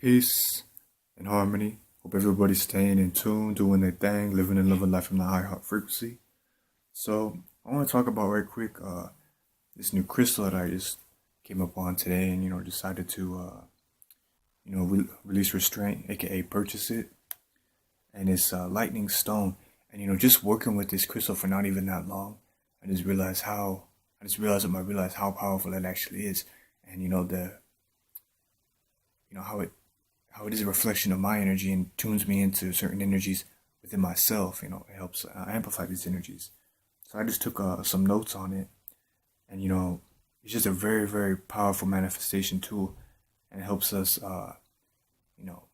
Peace and harmony. Hope everybody's staying in tune, doing their thing, living and living life from the high heart frequency. So I want to talk about right quick this new crystal that I just came up on today, and decided to release restraint, aka purchase it, and it's lightning stone. And just working with this crystal for not even that long, I just realized how powerful it actually is, and how it is a reflection of my energy and tunes me into certain energies within myself. It helps amplify these energies. So I just took some notes on it, and it's just a very, very powerful manifestation tool, and it helps us, you know,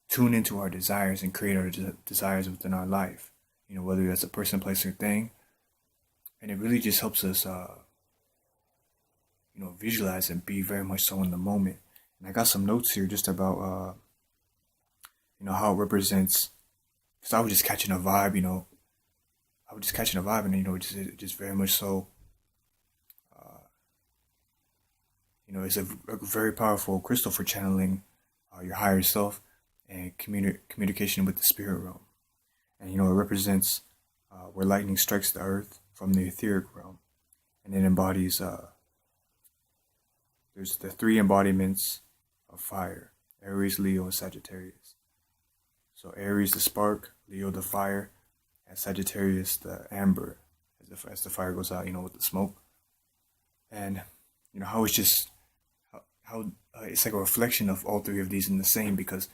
tune into our desires and create our desires within our life. Whether that's a person, place, or thing, and it really just helps us, visualize and be very much so in the moment. And I got some notes here just about, how it represents. Because I was just catching a vibe, and just very much so. It's a very powerful crystal for channeling your higher self and communication with the spirit realm. And it represents where lightning strikes the earth from the etheric realm, and it embodies. There's the three embodiments of fire: Aries, Leo, and Sagittarius. So Aries the spark, Leo the fire, and Sagittarius the amber, as the fire goes out, with the smoke. And how it's just how it's like a reflection of all three of these in the same, because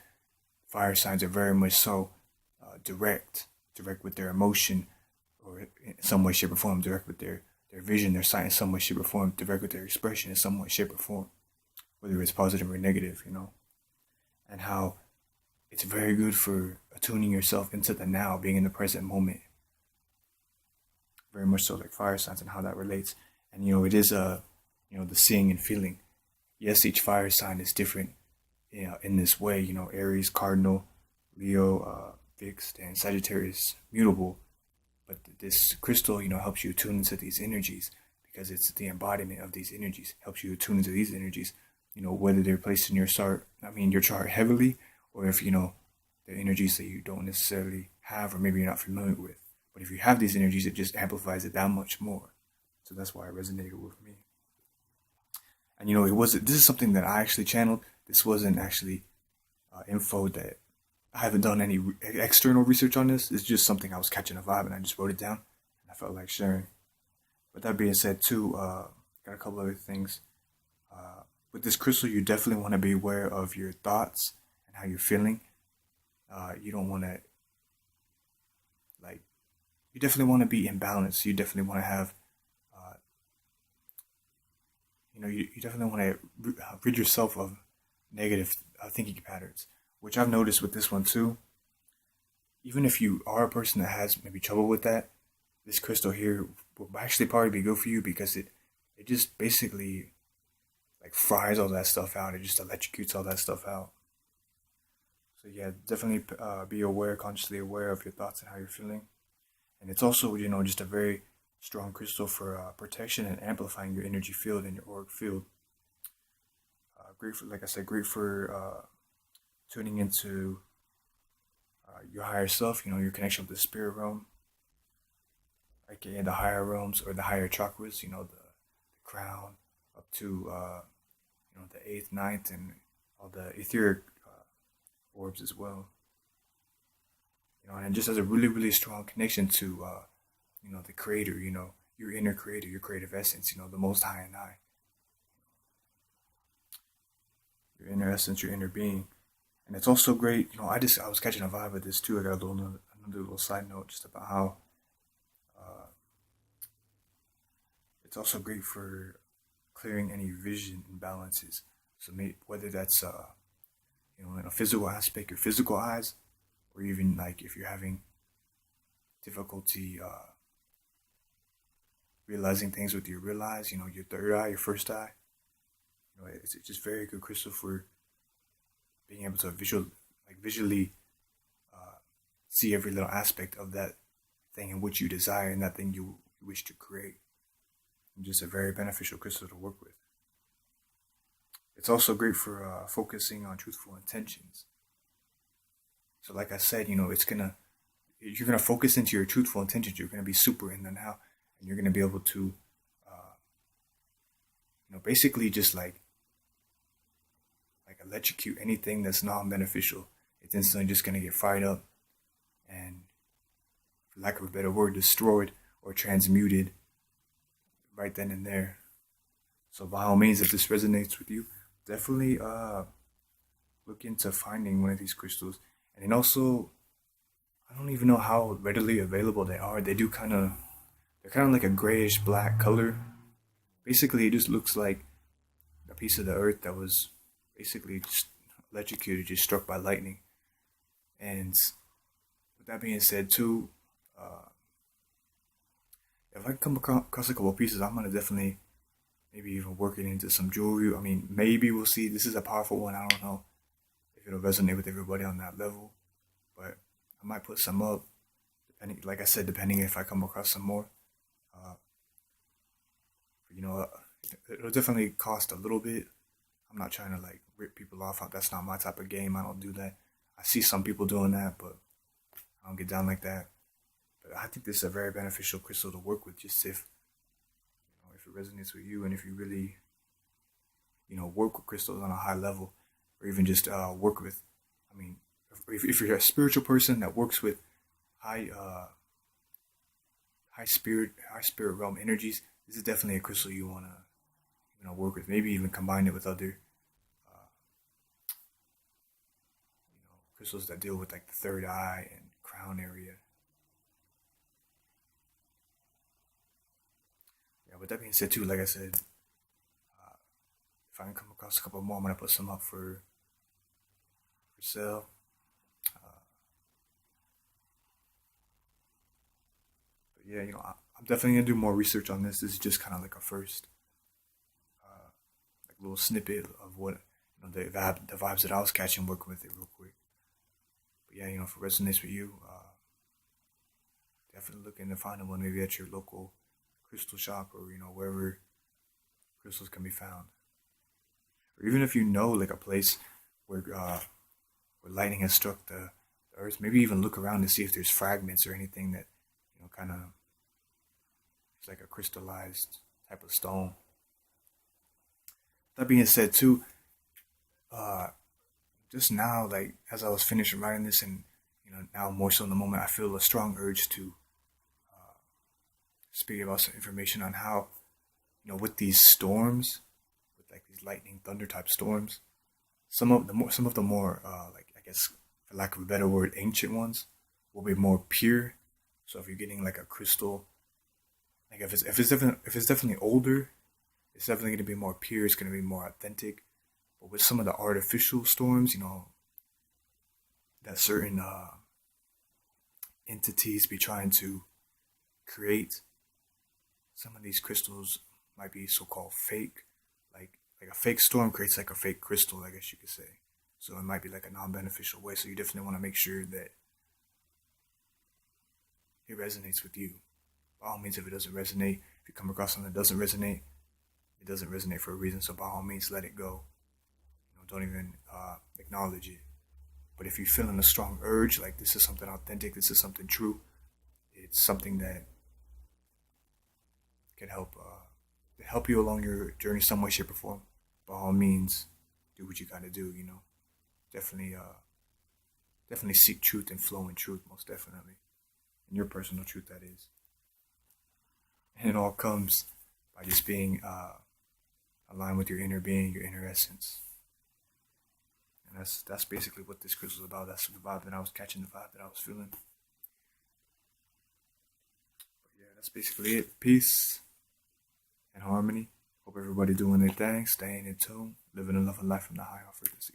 fire signs are very much so direct with their emotion, or in some way, shape, or form, direct with their vision, their sight in some way, shape, or form, direct with their expression in some way, shape, or form, whether it's positive or negative, and how it's very good for attuning yourself into the now, being in the present moment. Very much so, like fire signs and how that relates. And it is the seeing and feeling. Yes, each fire sign is different, in this way. Aries, cardinal, Leo, fixed, and Sagittarius, mutable. But this crystal, helps you tune into these energies, because it's the embodiment of these energies. Helps you tune into these energies, whether they're placed in your chart heavily, or if they're energies that you don't necessarily have, or maybe you're not familiar with. But if you have these energies, it just amplifies it that much more. So that's why it resonated with me. And this is something that I actually channeled. This wasn't actually info that I haven't done any external research on this. It's just something I was catching a vibe, and I just wrote it down, and I felt like sharing. But that being said, too, got a couple other things. With this crystal, you definitely want to be aware of your thoughts and how you're feeling. You don't want to, you definitely want to be in balance. You definitely want to have, you definitely want to rid yourself of negative thinking patterns, which I've noticed with this one too. Even if you are a person that has maybe trouble with that, this crystal here will actually probably be good for you, because it just basically like fries all that stuff out. It just electrocutes all that stuff out. So yeah, definitely be aware, consciously aware of your thoughts and how you're feeling. And it's also, just a very strong crystal for protection and amplifying your energy field and your auric field. Great for, like I said, great for tuning into your higher self, your connection with the spirit realm, aka the higher realms or the higher chakras, the crown up to, the eighth, ninth, and all the etheric orbs as well. And it just has a really, really strong connection to, the creator, your inner creator, your creative essence, the most high and I. Your inner essence, your inner being. And it's also great, I was catching a vibe with this too. I got another little side note just about how it's also great for clearing any vision imbalances. So whether that's in a physical aspect, your physical eyes, or even like if you're having difficulty realizing things with your real eyes, your third eye, your first eye. It's just very good crystal for being able to visually see every little aspect of that thing in which you desire and that thing you wish to create. And just a very beneficial crystal to work with. It's also great for focusing on truthful intentions. So, like I said, you're gonna focus into your truthful intentions. You're gonna be super in the now, and you're gonna be able to, basically just like electrocute anything that's non-beneficial. It's instantly just gonna get fired up, and for lack of a better word, destroyed or transmuted right then and there. So by all means, if this resonates with you, definitely look into finding one of these crystals. And then also, I don't even know how readily available they are. They're kind of like a grayish black color. Basically, it just looks like a piece of the earth that was basically just electrocuted, just struck by lightning. And with that being said, too, if I come across a couple pieces, I'm gonna definitely maybe even work it into some jewelry. I mean, maybe we'll see. This is a powerful one. I don't know if it'll resonate with everybody on that level, but I might put some up, depending. Like I said, depending if I come across some more. Uh, you know, it'll definitely cost a little bit. I'm not trying to like rip people off. That's not my type of game. I don't do that. I see some people doing that, but I don't get down like that. But I think this is a very beneficial crystal to work with, just if it resonates with you, and if you really, work with crystals on a high level, or even just work with. I mean, if you're a spiritual person that works with high high spirit realm energies, this is definitely a crystal you want to work with. Maybe even combine it with other crystals that deal with like the third eye and crown area. Yeah, with that being said too, like I said, if I can come across a couple more, I'm gonna put some up for sale. But yeah, I'm definitely gonna do more research on this. This is just kind of like a first, like little snippet of what the vibes that I was catching working with it real quick. But yeah, if it resonates with you, definitely look into finding one maybe at your local crystal shop, or wherever crystals can be found. Or even if you know like a place where lightning has struck the earth, maybe even look around to see if there's fragments or anything that kind of it's like a crystallized type of stone. That being said, too, uh, just now, like as I was finishing writing this, and now more so in the moment, I feel a strong urge to speak about some information on how with these storms, with like these lightning thunder type storms, some of the more like I guess for lack of a better word, ancient ones will be more pure. So if you're getting like a crystal, like if it's definitely older, it's definitely going to be more pure. It's going to be more authentic. But with some of the artificial storms, that certain entities be trying to create, some of these crystals might be so-called fake. Like a fake storm creates like a fake crystal, I guess you could say. So it might be like a non-beneficial way. So you definitely want to make sure that it resonates with you. By all means, if it doesn't resonate, if you come across something that doesn't resonate, it doesn't resonate for a reason. So by all means, let it go. Don't even acknowledge it. But if you're feeling a strong urge, like this is something authentic, this is something true, it's something that can help you along your journey some way, shape, or form. By all means, do what you gotta do. Definitely, definitely seek truth and flow in truth, most definitely, and your personal truth, that is. And it all comes by just being aligned with your inner being, your inner essence. And that's basically what this crystal is about. That's the vibe that I was catching, the vibe that I was feeling. But yeah, that's basically it. Peace and harmony. Hope everybody doing their thing, staying in tune, living a loving life from the higher frequency.